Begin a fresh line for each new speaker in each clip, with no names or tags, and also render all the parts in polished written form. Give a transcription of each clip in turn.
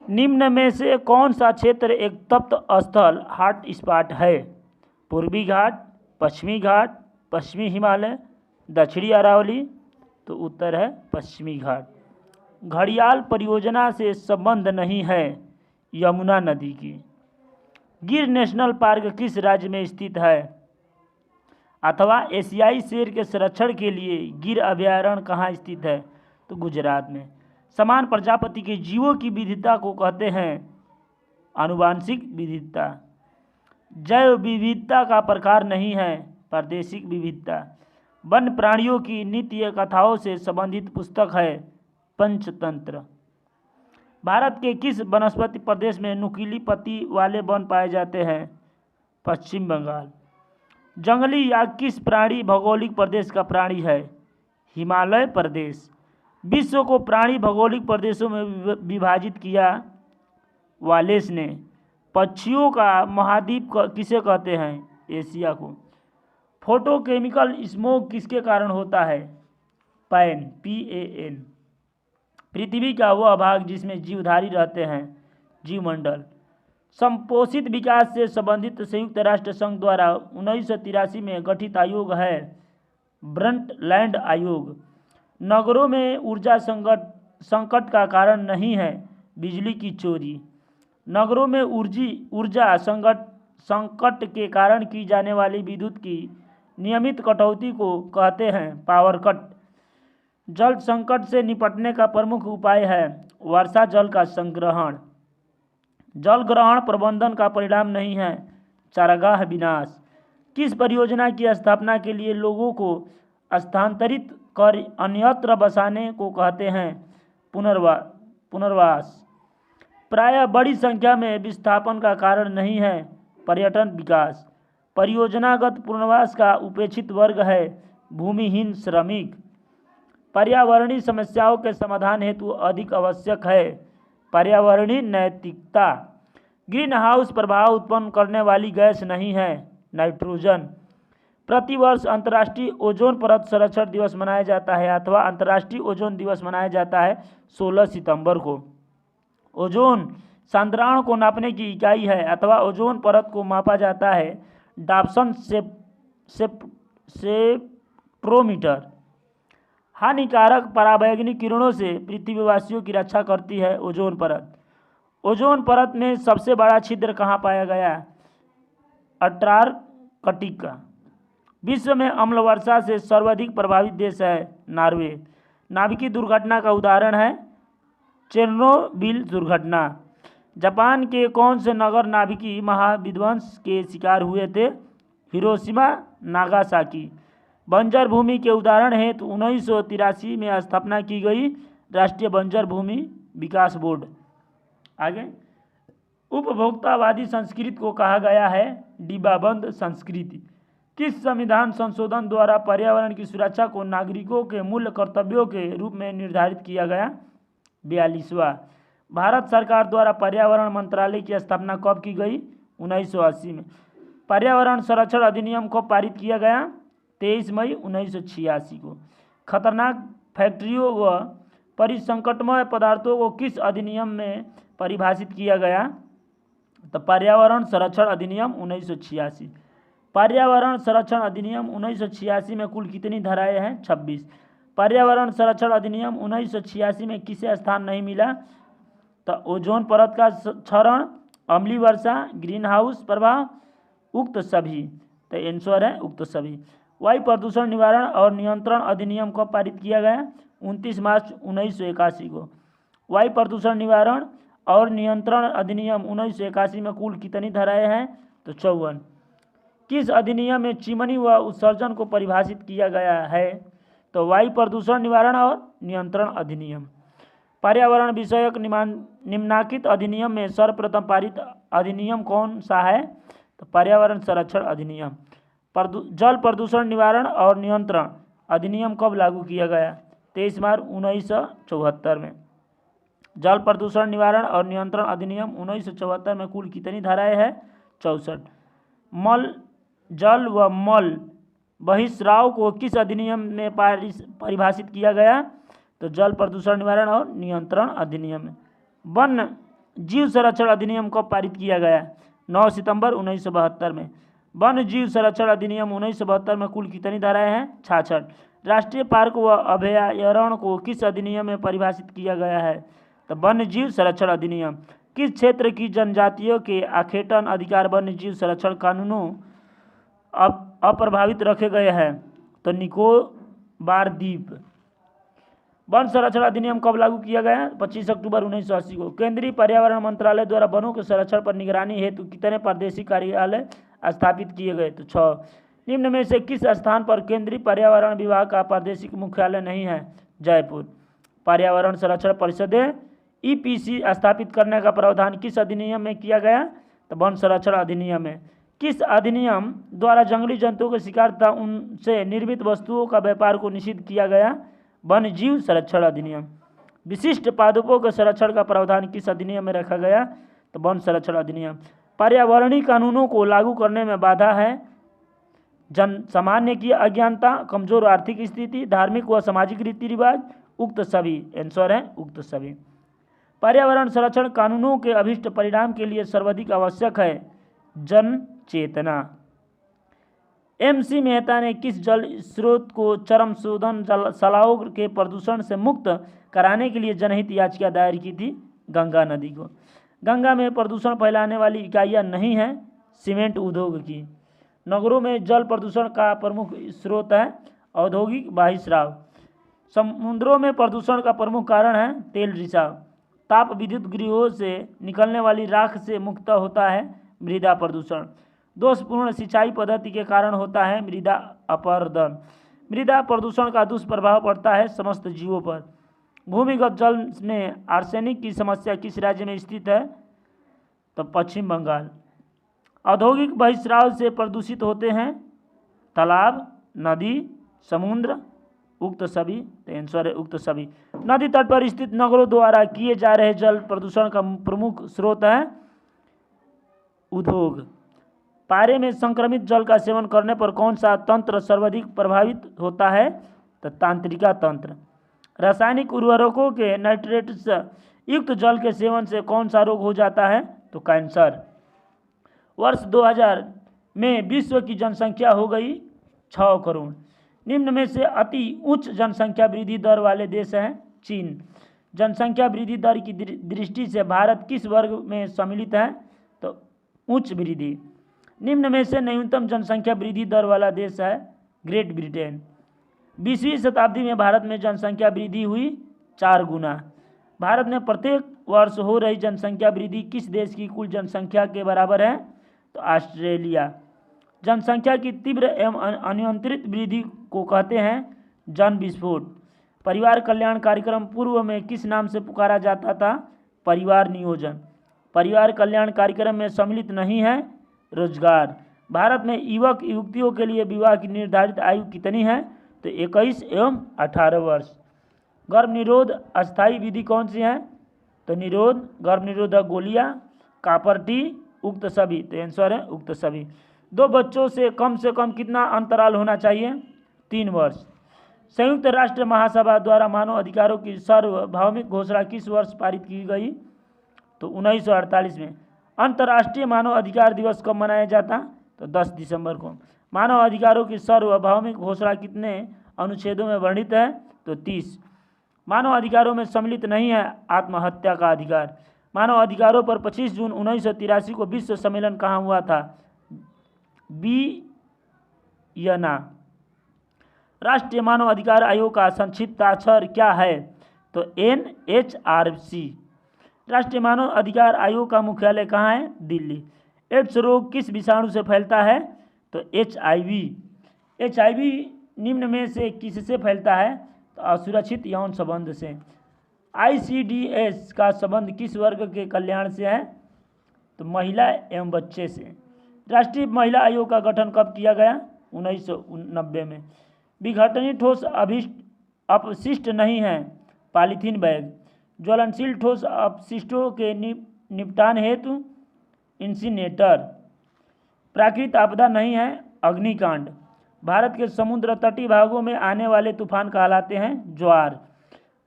निम्न में से कौन सा क्षेत्र एक तप्त स्थल हॉट स्पॉट है? पूर्वी घाट, पश्चिमी घाट, पश्चिमी हिमालय, दक्षिणी अरावली। तो उत्तर है पश्चिमी घाट। घड़ियाल परियोजना से संबंध नहीं है यमुना नदी की। गिर नेशनल पार्क किस राज्य में स्थित है? अथवा एशियाई शेर के संरक्षण के लिए गिर अभयारण्य कहाँ स्थित है? तो गुजरात में। समान प्रजाति के जीवों की विविधता को कहते हैं आनुवांशिक विविधता। जैव विविधता का प्रकार नहीं है प्रादेशिक विविधता। वन्य प्राणियों की नित्य कथाओं से संबंधित पुस्तक है पंचतंत्र। भारत के किस वनस्पति प्रदेश में नुकीली पत्ती वाले वन पाए जाते हैं? पश्चिम बंगाल। जंगली याक किस प्राणी भौगोलिक प्रदेश का प्राणी है? हिमालय प्रदेश। विश्व को प्राणी भौगोलिक प्रदेशों में विभाजित किया वालेस ने। पक्षियों का महाद्वीप किसे कहते हैं? एशिया को। फोटोकेमिकल स्मोक किसके कारण होता है? Pan, PAN। पृथ्वी का वह भाग जिसमें जीवधारी रहते हैं? जीवमंडल। संपोषित विकास से संबंधित संयुक्त राष्ट्र संघ द्वारा 1983 में गठित आयोग है ब्रंटलैंड आयोग। नगरों में ऊर्जा संकट का कारण नहीं है बिजली की चोरी। नगरों में ऊर्जा संकट के कारण की जाने वाली विद्युत की नियमित कटौती को कहते हैं पावर कट। जल संकट से निपटने का प्रमुख उपाय है वर्षा जल का संग्रहण। जल ग्रहण प्रबंधन का परिणाम नहीं है चारागाह विनाश। किस परियोजना की स्थापना के लिए लोगों को स्थानांतरित कर अन्यत्र बसाने को कहते हैं पुनर्वास। प्रायः बड़ी संख्या में विस्थापन का कारण नहीं है पर्यटन विकास। परियोजनागत पुनर्वास का उपेक्षित वर्ग है भूमिहीन श्रमिक। पर्यावरणीय समस्याओं के समाधान हेतु अधिक आवश्यक है पर्यावरणीय नैतिकता। ग्रीन हाउस प्रभाव उत्पन्न करने वाली गैस नहीं है नाइट्रोजन। प्रतिवर्ष अंतर्राष्ट्रीय ओजोन परत संरक्षण दिवस मनाया जाता है अथवा अंतर्राष्ट्रीय ओजोन दिवस मनाया जाता है 16 सितंबर को। ओजोन सांद्रण को नापने की इकाई है अथवा ओजोन परत को मापा जाता है डॉप्सन स्पेक्ट्रोमीटर। हानिकारक पराबैंगनी किरणों से पृथ्वीवासियों की रक्षा करती है ओजोन परत। ओजोन परत में सबसे बड़ा छिद्र कहाँ पाया गया? अंटार्कटिका। विश्व में अम्ल वर्षा से सर्वाधिक प्रभावित देश है नॉर्वे। नाभिकीय दुर्घटना का उदाहरण है चेर्नोबिल दुर्घटना। जापान के कौन से नगर नाभिकीय महाविध्वंस के शिकार हुए थे? Hiroshima, Nagasaki. बंजर भूमि के उदाहरण हेतु 1983 में स्थापना की गई राष्ट्रीय बंजर भूमि विकास बोर्ड। आगे, उपभोक्तावादी संस्कृति को कहा गया है डिब्बाबंद संस्कृति। किस संविधान संशोधन द्वारा पर्यावरण की सुरक्षा को नागरिकों के मूल कर्तव्यों के रूप में निर्धारित किया गया? 42वां। भारत सरकार द्वारा पर्यावरण मंत्रालय की स्थापना कब की गई? 1980 में। पर्यावरण संरक्षण अधिनियम कब पारित किया गया? 23 मई 1986 को। खतरनाक फैक्ट्रियों व परिसंकटमय पदार्थों को किस अधिनियम में परिभाषित किया गया? तो पर्यावरण संरक्षण अधिनियम 1986। पर्यावरण संरक्षण अधिनियम 1986 में कुल कितनी धाराएं हैं? 26। पर्यावरण संरक्षण अधिनियम 1986 में किसे स्थान नहीं मिला? तो ओजोन परत का क्षरण, अम्लीय वर्षा, ग्रीन हाउस प्रभाव, उक्त सभी। तो आंसर है उक्त सभी। वायु प्रदूषण निवारण और नियंत्रण अधिनियम कब पारित किया गया? 29 मार्च 1981 को। वायु प्रदूषण निवारण और नियंत्रण अधिनियम 1981 में कुल कितनी धाराएं हैं? तो 54। किस अधिनियम में चिमनी व उत्सर्जन को परिभाषित किया गया है? तो वायु प्रदूषण निवारण और नियंत्रण अधिनियम। पर्यावरण विषयक निम्नलिखित अधिनियम में सर्वप्रथम पारित अधिनियम कौन सा है? तो पर्यावरण संरक्षण अधिनियम। जल प्रदूषण निवारण और नियंत्रण अधिनियम कब लागू किया गया? 23 मार्च 1974 में। जल प्रदूषण निवारण और नियंत्रण अधिनियम 1974 में कुल कितनी धाराएं हैं? 64। जल व मल बहिस्राव को किस अधिनियम में परिभाषित किया गया? तो जल प्रदूषण निवारण और नियंत्रण अधिनियम में। वन जीव संरक्षण अधिनियम कब पारित किया गया? 9 सितंबर 1972 में। वन जीव संरक्षण अधिनियम 1972 में कुल कितनी धाराएं हैं? 66। राष्ट्रीय पार्क व अभयारण्य को किस अधिनियम में परिभाषित किया गया है? तो वन्य जीव संरक्षण अधिनियम। किस क्षेत्र की जनजातियों के आखेटन अधिकार वन्य जीव संरक्षण कानूनों अप्रभावित रखे गए हैं? तो निकोबार द्वीप। वन संरक्षण अधिनियम कब लागू किया गया? 25 अक्टूबर 1980 को। केंद्रीय पर्यावरण मंत्रालय द्वारा वनों के संरक्षण पर निगरानी हेतु कितने प्रादेशिक कार्यालय स्थापित किए गए? तो 6। निम्न में से किस स्थान पर केंद्रीय पर्यावरण विभाग का प्रादेशिक मुख्यालय नहीं है? जयपुर। पर्यावरण संरक्षण परिषदें EPC स्थापित करने का प्रावधान किस अधिनियम में किया गया? तो वन संरक्षण अधिनियम में। किस अधिनियम द्वारा जंगली जंतुओं के शिकार तथा उनसे निर्मित वस्तुओं का व्यापार को निषिद्ध किया गया? वन्य जीव संरक्षण अधिनियम। विशिष्ट पादपों के संरक्षण का प्रावधान किस अधिनियम में रखा गया? तो वन संरक्षण अधिनियम। पर्यावरणीय कानूनों को लागू करने में बाधा है? जन सामान्य की अज्ञानता, कमजोर आर्थिक स्थिति, धार्मिक व सामाजिक रीति रिवाज, उक्त सभी। आंसर है उक्त सभी। पर्यावरण संरक्षण कानूनों के अभिष्ट परिणाम के लिए सर्वाधिक आवश्यक है जन चेतना। MC मेहता ने किस जल स्रोत को चरम शोधन जलाओं के प्रदूषण से मुक्त कराने के लिए जनहित याचिका दायर की थी? गंगा नदी को। गंगा में प्रदूषण फैलाने वाली इकाइयां नहीं हैं सीमेंट उद्योग की। नगरों में जल प्रदूषण का प्रमुख स्रोत है औद्योगिक बहिस्राव। समुद्रों में प्रदूषण का प्रमुख कारण है तेल रिसाव। ताप विद्युत गृहों से निकलने वाली राख से मुक्त होता है मृदा प्रदूषण। दोषपूर्ण सिंचाई पद्धति के कारण होता है मृदा अपरदन। मृदा प्रदूषण का दुष्प्रभाव पड़ता है समस्त जीवों पर। भूमिगत जल में आर्सेनिक की समस्या किस राज्य में स्थित है? तो पश्चिम बंगाल। औद्योगिक बहिस्राव से प्रदूषित होते हैं तालाब, नदी, समुद्र, उक्त सभी। तो आंसर है उक्त सभी। नदी तट पर स्थित नगरों द्वारा किए जा रहे जल प्रदूषण का प्रमुख स्रोत है उद्योग। पारे में संक्रमित जल का सेवन करने पर कौन सा तंत्र सर्वाधिक प्रभावित होता है? तो तंत्रिका तंत्र। रासायनिक उर्वरकों के नाइट्रेट्स युक्त जल के सेवन से कौन सा रोग हो जाता है? तो कैंसर। वर्ष 2000 में विश्व की जनसंख्या हो गई 6 करोड़। निम्न में से अति उच्च जनसंख्या वृद्धि दर वाले देश हैं चीन। जनसंख्या वृद्धि दर की दृष्टि से भारत किस वर्ग में सम्मिलित है? तो उच्च वृद्धि। निम्न में से न्यूनतम जनसंख्या वृद्धि दर वाला देश है ग्रेट ब्रिटेन। 20वीं शताब्दी में भारत में जनसंख्या वृद्धि हुई 4 गुना। भारत में प्रत्येक वर्ष हो रही जनसंख्या वृद्धि किस देश की कुल जनसंख्या के बराबर है? तो ऑस्ट्रेलिया। जनसंख्या की तीव्र एवं अनियंत्रित वृद्धि को कहते हैं जन विस्फोट। परिवार कल्याण कार्यक्रम पूर्व में किस नाम से पुकारा जाता था? परिवार नियोजन। परिवार कल्याण कार्यक्रम में सम्मिलित नहीं है रोजगार। भारत में युवक युवतियों के लिए विवाह की निर्धारित आयु कितनी है? तो 21 एवं 18 वर्ष। गर्भ निरोध अस्थायी विधि कौन सी है? तो निरोध, गर्भ निरोधक गोलियां, कापर टी, उक्त सभी। तो आंसर है उक्त सभी। 2 बच्चों से कम कितना अंतराल होना चाहिए? 3 वर्ष। संयुक्त राष्ट्र महासभा द्वारा मानव अधिकारों की सार्वभौमिक घोषणा किस वर्ष पारित की गई? तो 1948 में। अंतर्राष्ट्रीय मानव अधिकार दिवस कब मनाया जाता? तो 10 दिसंबर को। मानव अधिकारों की सार्वभौमिक घोषणा कितने अनुच्छेदों में वर्णित है? तो 30। मानव अधिकारों में सम्मिलित नहीं है आत्महत्या का अधिकार। मानव अधिकारों पर 25 जून 1983 को विश्व सम्मेलन कहाँ हुआ था? वियना। राष्ट्रीय मानव अधिकार आयोग का संक्षिप्ताक्षर क्या है? तो NHRC। राष्ट्रीय मानव अधिकार आयोग का मुख्यालय कहाँ है? दिल्ली। एड्स रोग किस विषाणु से फैलता है? तो HIV। HIV निम्न में से किससे फैलता है? तो असुरक्षित यौन संबंध से। ICDS का संबंध किस वर्ग के कल्याण से है? तो महिला एवं बच्चे से। राष्ट्रीय महिला आयोग का गठन कब किया गया? 1990 में। विघटनीय ठोस अपशिष्ट नहीं है पॉलीथीन बैग। ज्वलनशील ठोस अपशिष्टों के निपटान हेतु इंसिनेटर। प्राकृतिक आपदा नहीं है अग्निकांड। भारत के समुद्र तटीय भागों में आने वाले तूफान कहलाते हैं ज्वार।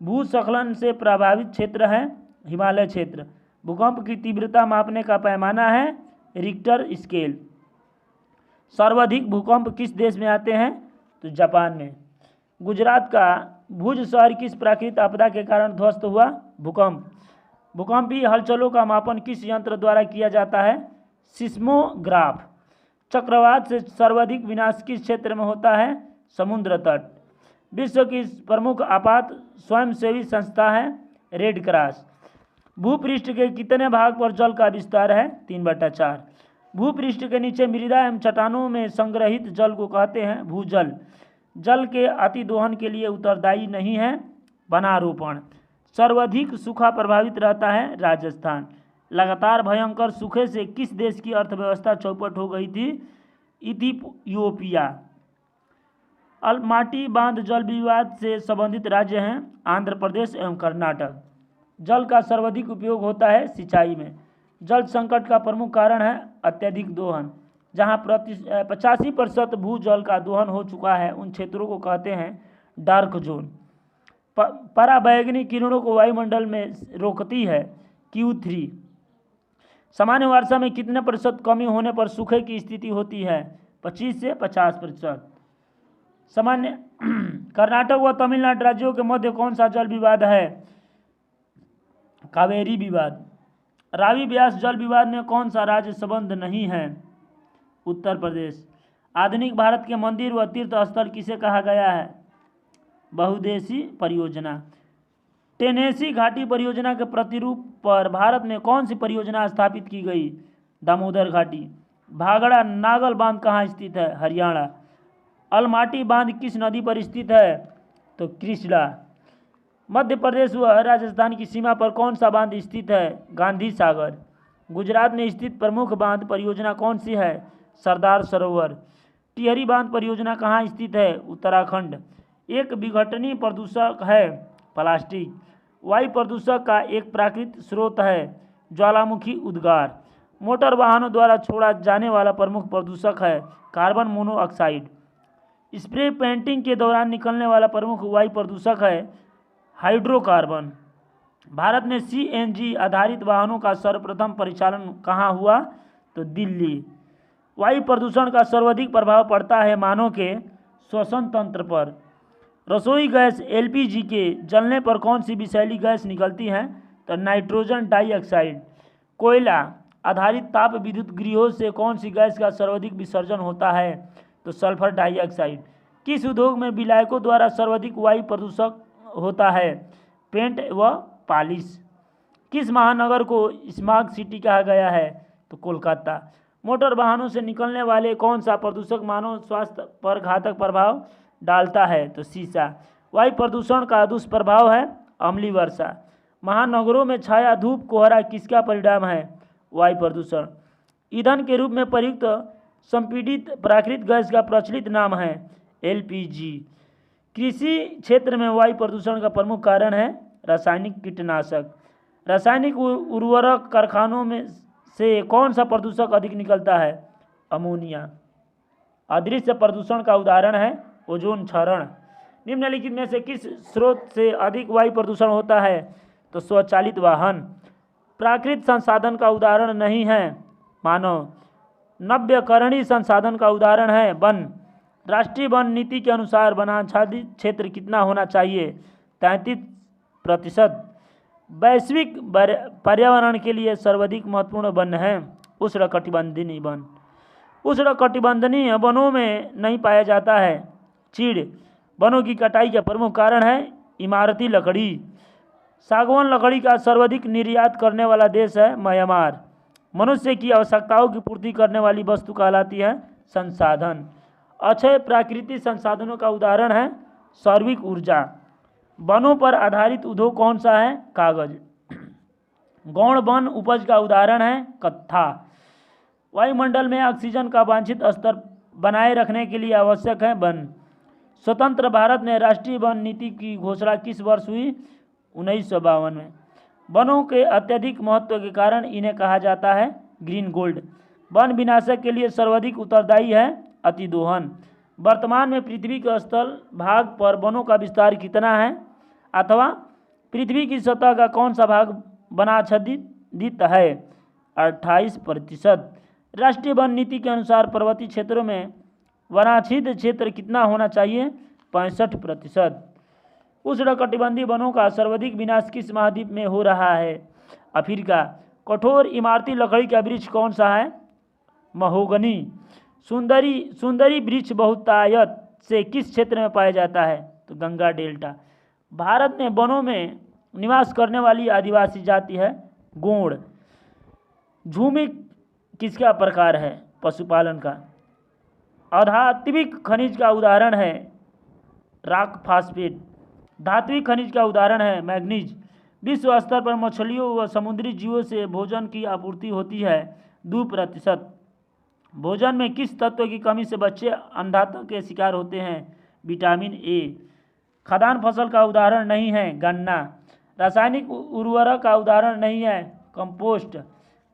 भूस्खलन से प्रभावित क्षेत्र है हिमालय क्षेत्र। भूकंप की तीव्रता मापने का पैमाना है रिक्टर स्केल। सर्वाधिक भूकंप किस देश में आते हैं? तो जापान में। गुजरात का भुज शहर किस प्राकृतिक आपदा के कारण ध्वस्त हुआ? भूकंप। भूकंपीय हलचलों का मापन किस यंत्र द्वारा किया जाता है? सिस्मोग्राफ। चक्रवात से सर्वाधिक विनाश किस क्षेत्र में होता है? समुद्र तट। विश्व की प्रमुख आपात स्वयंसेवी संस्था है रेड क्रॉस। भूपृष्ठ के कितने भाग पर जल का विस्तार है? 3/4। भूपृष्ठ के नीचे मृदा एवं चट्टानों में संग्रहित जल को कहते हैं भूजल। जल के अतिदोहन के लिए उत्तरदायी नहीं है वनारोपण। सर्वाधिक सूखा प्रभावित रहता है राजस्थान। लगातार भयंकर सूखे से किस देश की अर्थव्यवस्था चौपट हो गई थी? इथियोपिया। अलमाटी बांध जल विवाद से संबंधित राज्य हैं आंध्र प्रदेश एवं कर्नाटक। जल का सर्वाधिक उपयोग होता है सिंचाई में। जल संकट का प्रमुख कारण है अत्यधिक दोहन। जहां 85% भूजल का दोहन हो चुका है उन क्षेत्रों को कहते हैं डार्क जोन। पराबैंगनी किरणों को वायुमंडल में रोकती है Q3। सामान्य वर्षा में कितने प्रतिशत कमी होने पर सूखे की स्थिति होती है? 25 से 50%। सामान्य कर्नाटक व तमिलनाडु राज्यों के मध्य कौन सा जल विवाद है? कावेरी विवाद। रावी ब्यास जल विवाद में कौन सा राज्य संबद्ध नहीं है? उत्तर प्रदेश। आधुनिक भारत के मंदिर व तीर्थ स्थल किसे कहा गया है? बहुउद्देशीय परियोजना। टेनेसी घाटी परियोजना के प्रतिरूप पर भारत में कौन सी परियोजना स्थापित की गई? दामोदर घाटी। भागड़ा नागल बांध कहाँ स्थित है? हरियाणा। अलमाटी बांध किस नदी पर स्थित है? तो कृष्णा। मध्य प्रदेश व राजस्थान की सीमा पर कौन सा बांध स्थित है? गांधी सागर। गुजरात में स्थित प्रमुख बांध परियोजना कौन सी है? सरदार सरोवर। टिहरी बांध परियोजना कहाँ स्थित है? उत्तराखंड। एक विघटनीय प्रदूषक है प्लास्टिक। वायु प्रदूषक का एक प्राकृतिक स्रोत है ज्वालामुखी उद्गार। मोटर वाहनों द्वारा छोड़ा जाने वाला प्रमुख प्रदूषक है कार्बन मोनोऑक्साइड। स्प्रे पेंटिंग के दौरान निकलने वाला प्रमुख वायु प्रदूषक है हाइड्रोकार्बन। भारत में CNG आधारित वाहनों का सर्वप्रथम परिचालन कहाँ हुआ? तो दिल्ली। वायु प्रदूषण का सर्वाधिक प्रभाव पड़ता है मानव के श्वसन तंत्र पर। रसोई गैस LPG के जलने पर कौन सी विषैली गैस निकलती है? तो नाइट्रोजन डाइऑक्साइड। कोयला आधारित ताप विद्युत गृहों से कौन सी गैस का सर्वाधिक विसर्जन होता है? तो सल्फर डाइऑक्साइड। किस उद्योग में विलायकों द्वारा सर्वाधिक वायु प्रदूषक होता है? पेंट व पॉलिश। किस महानगर को स्मार्ट सिटी कहा गया है? तो कोलकाता। मोटर वाहनों से निकलने वाले कौन सा प्रदूषक मानव स्वास्थ्य पर घातक प्रभाव डालता है? तो शीशा। वायु प्रदूषण का दुष्प्रभाव है अम्लीय वर्षा। महानगरों में छाया धूप कोहरा किसका परिणाम है? वायु प्रदूषण। ईंधन के रूप में प्रयुक्त संपीड़ित प्राकृतिक गैस का प्रचलित नाम है LPG। कृषि क्षेत्र में वायु प्रदूषण का प्रमुख कारण है रासायनिक कीटनाशक। रासायनिक उर्वरक कारखानों में से कौन सा प्रदूषक अधिक निकलता है? अमोनिया। अदृश्य प्रदूषण का उदाहरण है ओजोन क्षरण। निम्नलिखित में से किस स्रोत से अधिक वायु प्रदूषण होता है? तो स्वचालित वाहन। प्राकृतिक संसाधन का उदाहरण नहीं है मानव। नव्यकरणीय संसाधन का उदाहरण है वन। राष्ट्रीय वन नीति के अनुसार वनाच्छादित क्षेत्र कितना होना चाहिए? 33%। वैश्विक पर्यावरण के लिए सर्वाधिक महत्वपूर्ण वन है उष्णकटिबंधीय वन। उष्णकटिबंधीय वनों में नहीं पाया जाता है चीड़। वनों की कटाई का प्रमुख कारण है इमारती लकड़ी। सागवान लकड़ी का सर्वाधिक निर्यात करने वाला देश है म्यांमार। मनुष्य की आवश्यकताओं की पूर्ति करने वाली वस्तु कहलाती है संसाधन। अक्षय प्राकृतिक संसाधनों का उदाहरण है सौरविक ऊर्जा। वनों पर आधारित उद्योग कौन सा है? कागज। गौण वन उपज का उदाहरण है कत्था। वायुमंडल में ऑक्सीजन का वांछित स्तर बनाए रखने के लिए आवश्यक है वन। स्वतंत्र भारत में राष्ट्रीय वन नीति की घोषणा किस वर्ष हुई? 1952 में। वनों के अत्यधिक महत्व के कारण इन्हें कहा जाता है ग्रीन गोल्ड। वन विनाशक के लिए सर्वाधिक उत्तरदायी है अतिदोहन। वर्तमान में पृथ्वी के स्थल भाग पर वनों का विस्तार कितना है? अथवा पृथ्वी की सतह का कौन सा भाग वनाच्छादित प्रतिबंधित है 28%। राष्ट्रीय वन नीति के अनुसार पर्वतीय क्षेत्रों में वनाच्छिद्र क्षेत्र कितना होना चाहिए? 65%। उष्णकटिबंधीय वनों का सर्वाधिक विनाश किस महाद्वीप में हो रहा है? अफ्रीका। कठोर इमारती लकड़ी का वृक्ष कौन सा है? महोगनी। सुंदरी वृक्ष बहुतायत से किस क्षेत्र में पाया जाता है? तो गंगा डेल्टा। भारत में वनों में निवास करने वाली आदिवासी जाति है गोंड। झूमी किसका प्रकार है? पशुपालन का। अधात्विक खनिज का उदाहरण है रॉक फास्फेट। धात्विक खनिज का उदाहरण है मैग्नीज। विश्व स्तर पर मछलियों व समुद्री जीवों से भोजन की आपूर्ति होती है 2%। भोजन में किस तत्व की कमी से बच्चे अंधातु के शिकार होते हैं? Vitamin A. खाद्यान्न फसल का उदाहरण नहीं है गन्ना। रासायनिक उर्वरक का उदाहरण नहीं है कंपोस्ट।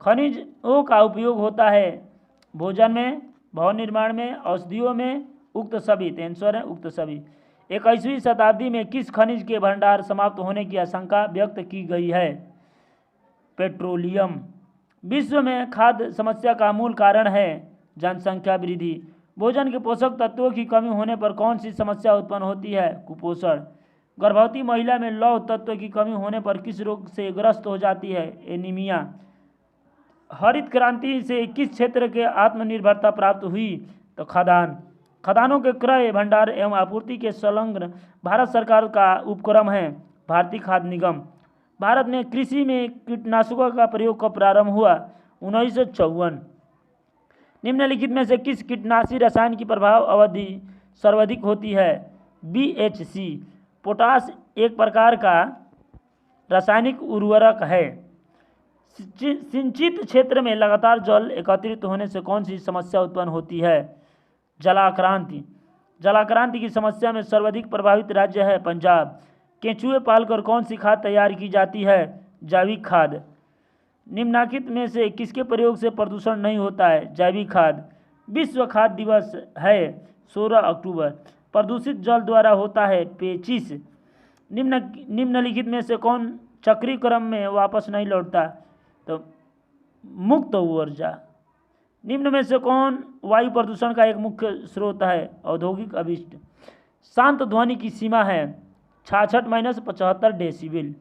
खनिजों का उपयोग होता है भोजन में, भवन निर्माण में, औषधियों में, उक्त सभी। तो आंसर है उक्त सभी। 21वीं शताब्दी में किस खनिज के भंडार समाप्त होने की आशंका व्यक्त की गई है? पेट्रोलियम। विश्व में खाद्य समस्या का मूल कारण है जनसंख्या वृद्धि। भोजन के पोषक तत्वों की कमी होने पर कौन सी समस्या उत्पन्न होती है? कुपोषण। गर्भवती महिला में लौह तत्व की कमी होने पर किस रोग से ग्रस्त हो जाती है? एनीमिया। हरित क्रांति से किस क्षेत्र के आत्मनिर्भरता प्राप्त हुई? तो खाद्यान्न। खदानों के क्रय, भंडार एवं आपूर्ति के संलग्न भारत सरकार का उपक्रम है भारतीय खाद्य निगम। भारत में कृषि में कीटनाशकों का प्रयोग कब प्रारंभ हुआ? 1954। निम्नलिखित में से किस कीटनाशी रसायन की प्रभाव अवधि सर्वाधिक होती है? BHC। पोटाश एक प्रकार का रासायनिक उर्वरक है। सिंचित क्षेत्र में लगातार जल एकत्रित होने से कौन सी समस्या उत्पन्न होती है? जलाक्रांति। जलाक्रांति की समस्या में सर्वाधिक प्रभावित राज्य है पंजाब। केंचुए पालकर कौन सी खाद तैयार की जाती है? जैविक खाद। निम्नलिखित में से किसके प्रयोग से प्रदूषण नहीं होता है? जैविक खाद। विश्व खाद्य दिवस है 16 अक्टूबर। प्रदूषित जल द्वारा होता है पेचिश। निम्नलिखित में से कौन चक्रीय क्रम में वापस नहीं लौटता? तो मुक्त ऊर्जा। निम्न में से कौन वायु प्रदूषण का एक मुख्य स्रोत है? औद्योगिक अभिष्ट। शांत ध्वनि की सीमा है 66-75 डेसिबल।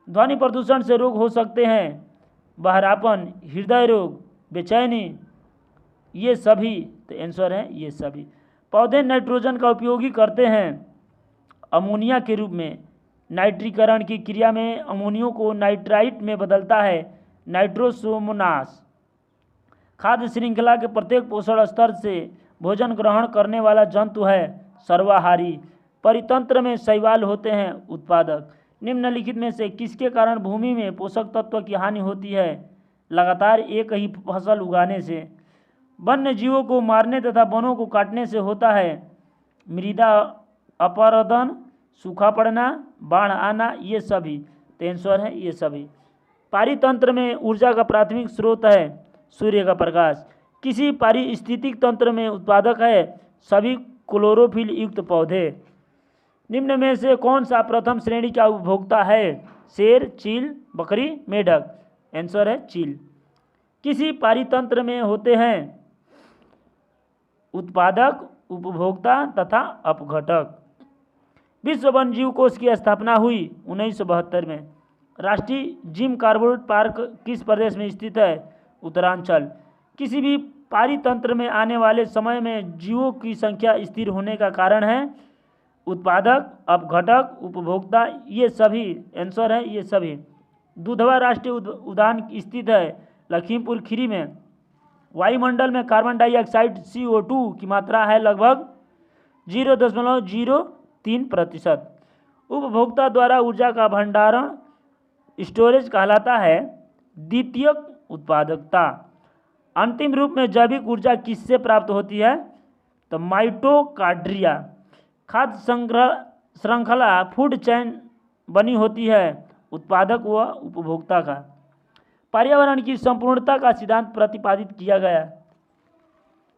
ध्वनि प्रदूषण से रोग हो सकते हैं बहरापन, हृदय रोग, बेचैनी, ये सभी। तो आंसर है ये सभी। पौधे नाइट्रोजन का उपयोग करते हैं अमोनिया के रूप में। नाइट्रीकरण की क्रिया में अमोनियो को नाइट्राइट में बदलता है नाइट्रोसोमोनास। खाद्य श्रृंखला के प्रत्येक पोषण स्तर से भोजन ग्रहण करने वाला जंतु है सर्वाहारी। परितंत्र में शैवाल होते हैं उत्पादक। निम्नलिखित में से किसके कारण भूमि में पोषक तत्व की हानि होती है? लगातार एक ही फसल उगाने से। वन्य जीवों को मारने तथा वनों को काटने से होता है मृदा अपरदन, सूखा पड़ना, बाढ़ आना, ये सभी। तो आंसर है ये सभी। पारितंत्र में ऊर्जा का प्राथमिक स्रोत है सूर्य का प्रकाश। किसी पारिस्थितिक तंत्र में उत्पादक है सभी क्लोरोफिल युक्त पौधे। निम्न में से कौन सा प्रथम श्रेणी का उपभोक्ता है? शेर, चील, बकरी, मेढक। आंसर है चील। किसी पारितंत्र में होते हैं उत्पादक, उपभोक्ता तथा अपघटक। विश्व वन जीव कोष की स्थापना हुई 1972 में। राष्ट्रीय जिम कॉर्बेट पार्क किस प्रदेश में स्थित है? उत्तरांचल। किसी भी पारितंत्र में आने वाले समय में जीवों की संख्या स्थिर होने का कारण है उत्पादक, अपघटक, उपभोक्ता, ये सभी। आंसर है ये सभी। दुधवा राष्ट्रीय उद्यान स्थित है लखीमपुर खीरी में। वायुमंडल में कार्बन डाइऑक्साइड CO2 की मात्रा है लगभग 0.03%। उपभोक्ता द्वारा ऊर्जा का भंडारण स्टोरेज कहलाता है द्वितीयक उत्पादकता। अंतिम रूप में जैविक ऊर्जा किससे प्राप्त होती है? तो माइटोकॉन्ड्रिया। खाद्य श्रृंखला फूड चेन बनी होती है उत्पादक व उपभोक्ता का। पर्यावरण की संपूर्णता का सिद्धांत प्रतिपादित किया गया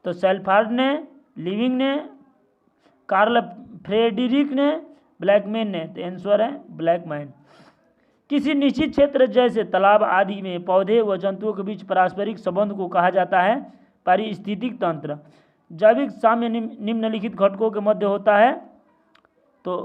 तो सेल्फार्ड ने, लिविंग ने, कार्ल फ्रेडरिक ने, ब्लैकमैन ने। तो आंसर है ब्लैकमैन। किसी निश्चित क्षेत्र जैसे तालाब आदि में पौधे व जंतुओं के बीच पारस्परिक संबंध को कहा जाता है पारिस्थितिक तंत्र। जैविक साम्य निम्नलिखित घटकों के मध्य होता है। तो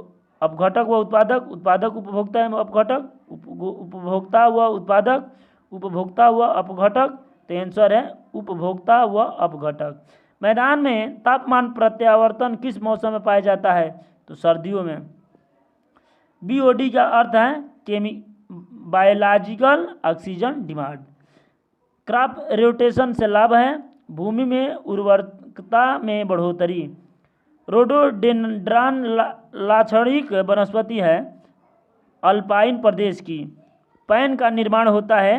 अपघटक व उत्पादक, उत्पादक उपभोक्ता एवं अपघटक, उपभोक्ता व उत्पादक, उपभोक्ता व अपघटक। तो आंसर है उपभोक्ता व अपघटक। मैदान में तापमान प्रत्यावर्तन किस मौसम में पाया जाता है? तो सर्दियों में। BOD का अर्थ है biological oxygen demand. Crop rotation से लाभ है भूमि में उर्वरकता में बढ़ोतरी। रोडोडेंड्रॉन लाक्षणिक वनस्पति है अल्पाइन प्रदेश की। पैन का निर्माण होता है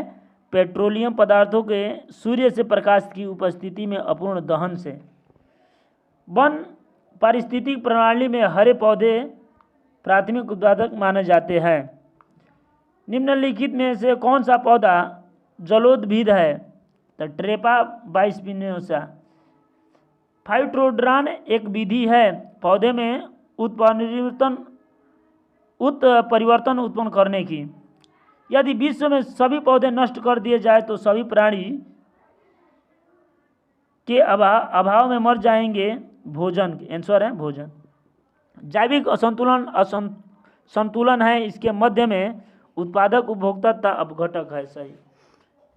पेट्रोलियम पदार्थों के सूर्य से प्रकाश की उपस्थिति में अपूर्ण दहन से। वन पारिस्थितिक प्रणाली में हरे पौधे प्राथमिक उत्पादक माने जाते हैं। निम्नलिखित में से कौन सा पौधा जलोद्भिद है? तो ट्रेपा बाइस्पिनोसा। फाइटोड्रॉन एक विधि है पौधे में उत्परिवर्तन उत्पन्न करने की। यदि विश्व में सभी पौधे नष्ट कर दिए जाए तो सभी प्राणी के अभाव में मर जाएंगे। भोजन, आंसर है भोजन। जैविक संतुलन है इसके मध्य में उत्पादक, उपभोक्ता तथा अपघटक है। सही।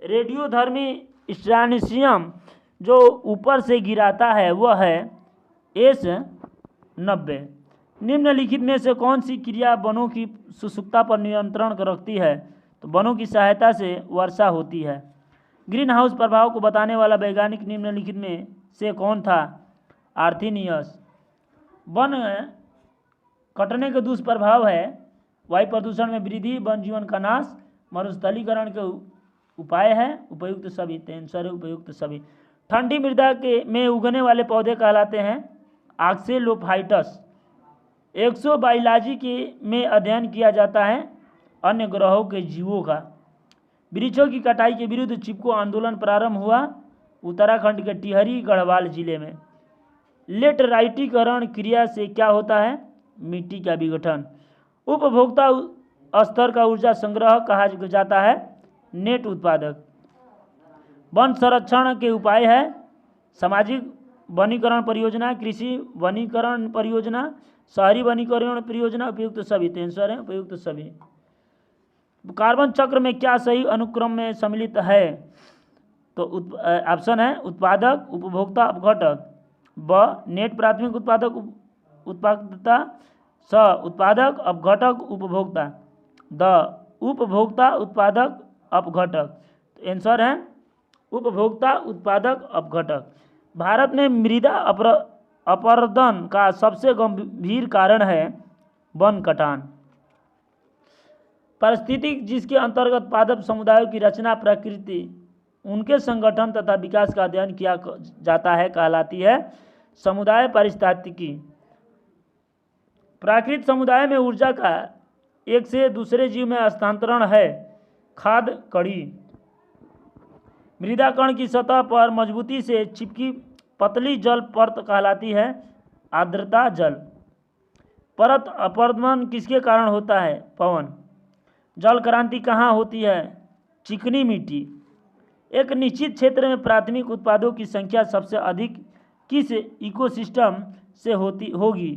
रेडियोधर्मी स्ट्रैनिशियम जो ऊपर से गिराता है वह है S90। निम्नलिखित में से कौन सी क्रिया वनों की शुष्कता पर नियंत्रण रखती है? तो वनों की सहायता से वर्षा होती है। ग्रीन हाउस प्रभाव को बताने वाला वैज्ञानिक निम्नलिखित में से कौन था? आर्थिनियस। वन कटने के दुष्प्रभाव है वायु प्रदूषण में वृद्धि, वन जीवन का नाश, मरुस्थलीकरण के उपाय है उपयुक्त सभी। आंसर है उपयुक्त सभी। ठंडी मृदा के में उगने वाले पौधे कहलाते हैं ऑक्सेलोफाइटस। एक्सोबायोलॉजी के में अध्ययन किया जाता है अन्य ग्रहों के जीवों का। वृक्षों की कटाई के विरुद्ध चिपको आंदोलन प्रारंभ हुआ उत्तराखंड के टिहरी गढ़वाल जिले में। लेटराइटीकरण क्रिया से क्या होता है? मिट्टी का विघटन। उपभोक्ता स्तर का ऊर्जा संग्रह कहा जाता है नेट उत्पादक। वन संरक्षण के उपाय है सामाजिक वनीकरण परियोजना, कृषि वनीकरण परियोजना, शहरी वनीकरण परियोजना। उपयुक्त सभी। आंसर है उपयुक्त सभी। कार्बन चक्र में क्या सही अनुक्रम में सम्मिलित है? तो ऑप्शन है उत्पादक, उपभोक्ता, अपघटक। ब नेट प्राथमिक उत्पादक उत्पादकता, स उत्पादक, अपघटक, उपभोक्ता, द उपभोक्ता, उत्पादक, अपघटक। तो आंसर है उपभोक्ता, उत्पादक, अपघटक। भारत में मृदा अपरदन का सबसे गंभीर कारण है वन कटान। पारिस्थितिक जिसके अंतर्गत पादप समुदायों की रचना, प्रकृति, उनके संगठन तथा विकास का अध्ययन किया जाता है कहलाती है समुदाय पारिस्थितिकी। प्राकृतिक समुदाय में ऊर्जा का एक से दूसरे जीव में हस्तांतरण है खाद कड़ी। मृदा कण की सतह पर मजबूती से चिपकी पतली जल परत कहलाती है आर्द्रता जल परत। अपरदन किसके कारण होता है? पवन। जल क्रांति कहाँ होती है? चिकनी मिट्टी। एक निश्चित क्षेत्र में प्राथमिक उत्पादों की संख्या सबसे अधिक किस इकोसिस्टम से होगी?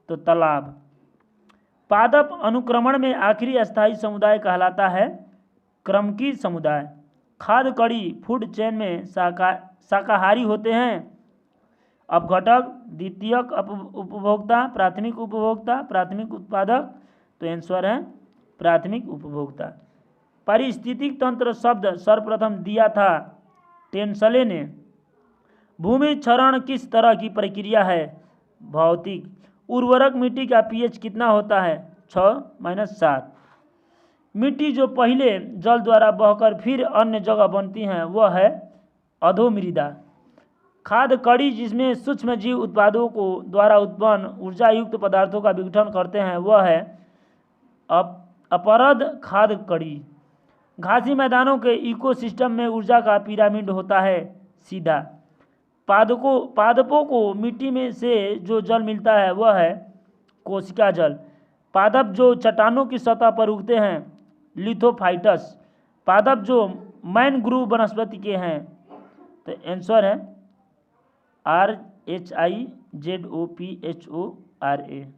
तो तालाब। पादप अनुक्रमण में आखिरी अस्थायी समुदाय कहलाता है क्रमकी समुदाय। खाद्य कड़ी फूड चेन में शाकाहारी होते हैं अपघटक, द्वितीयक उपभोक्ता, प्राथमिक उपभोक्ता, प्राथमिक उत्पादक। तो आंसर है प्राथमिक उपभोक्ता। पारिस्थितिक तंत्र शब्द सर्वप्रथम दिया था टेंसले ने। भूमि क्षरण किस तरह की प्रक्रिया है? भौतिक। उर्वरक मिट्टी का pH कितना होता है? 6-7। मिट्टी जो पहले जल द्वारा बहकर फिर अन्य जगह बनती हैं वह है अधोमृदा। खाद्य कड़ी जिसमें सूक्ष्म जीव उत्पादों को द्वारा उत्पन्न ऊर्जा युक्त पदार्थों का विघटन करते हैं वह है अपरद खाद्य कड़ी। घासी मैदानों के इकोसिस्टम में ऊर्जा का पिरामिड होता है सीधा। पादपों को मिट्टी में से जो जल मिलता है वह है कोशिका जल। पादप जो चट्टानों की सतह पर उगते हैं लिथोफाइटस। पादप जो मैनग्रूव वनस्पति के हैं, तो आंसर है RHIZOPHORA।